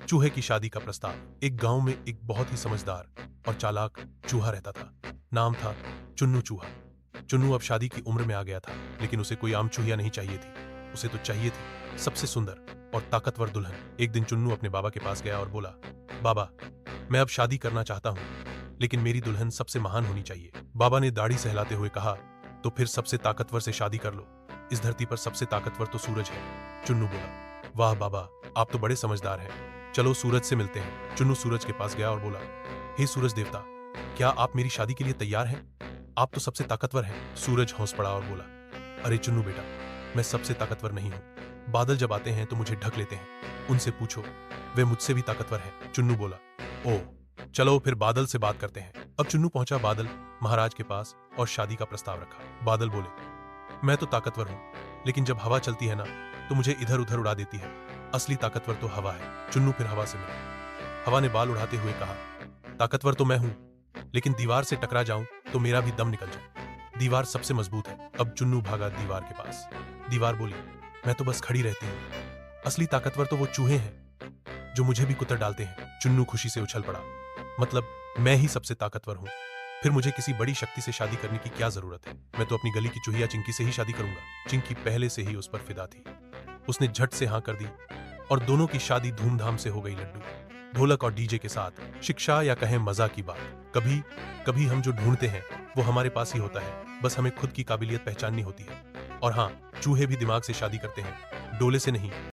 चूहे की शादी का प्रस्ताव। एक गांव में एक बहुत ही समझदार और चालाक चूहा रहता था। नाम था चुन्नू चूहा। चुन्नू अब शादी की उम्र में आ गया था, लेकिन उसे कोई आम चूहिया नहीं चाहिए थी। उसे तो चाहिए थी सबसे सुंदर और ताकतवर दुल्हन। एक दिन चुन्नू अपने बाबा के पास गया और बोला, बाबा, मैं अब शादी करना चाहता हूँ, लेकिन मेरी दुल्हन सबसे महान होनी चाहिए। बाबा ने दाढ़ी सहलाते हुए कहा, तो फिर सबसे ताकतवर से शादी कर लो। इस धरती पर सबसे ताकतवर तो सूरज है। चुन्नू बोला, वाह बाबा, आप तो बड़े समझदार हैं। चलो सूरज से मिलते हैं। चुन्नू सूरज के पास गया और बोला, हे सूरज देवता, क्या आप मेरी शादी के लिए तैयार हैं? आप तो सबसे ताकतवर हैं। सूरज हंस पड़ा और बोला, अरे चुन्नू बेटा, मैं सबसे ताकतवर नहीं हूँ। बादल जब आते हैं तो मुझे ढक लेते हैं। उनसे पूछो, वे मुझसे भी ताकतवर हैं। चुन्नू बोला, ओह, चलो फिर बादल से बात करते हैं। अब चुन्नू पहुंचा बादल महाराज के पास और शादी का प्रस्ताव रखा। बादल बोले, मैं तो ताकतवर हूँ, लेकिन जब हवा चलती है ना, तो मुझे इधर उधर उड़ा देती है। असली ताकतवर तो हवा है। चुन्नू फिर हवा से मिला। हवा ने बाल उड़ाते हुए कहा, ताकतवर तो मैं हूं, लेकिन दीवार से टकरा जाऊं तो मेरा भी दम निकल जाए। दीवार सबसे मजबूत है। अब चुन्नू भागा दीवार के पास। दीवार बोली, मैं तो बस खड़ी रहती हूँ। असली ताकतवर तो वो चूहे हैं जो मुझे भी कुतर डालते हैं। चुन्नू खुशी से उछल पड़ा, मतलब मैं ही सबसे ताकतवर हूँ। फिर मुझे किसी बड़ी शक्ति से शादी करने की क्या जरूरत है? मैं तो अपनी गली की चूहिया चिंकी से ही शादी करूंगा। चिंकी पहले से ही उस पर फिदा थी। उसने झट से हाँ कर दी और दोनों की शादी धूमधाम से हो गई। लड्डू, ढोलक और डीजे के साथ। शिक्षा या कहें मजा की बात। कभी कभी हम जो ढूंढते हैं वो हमारे पास ही होता है, बस हमें खुद की काबिलियत पहचाननी होती है। और हाँ, चूहे भी दिमाग से शादी करते हैं, डोले से नहीं।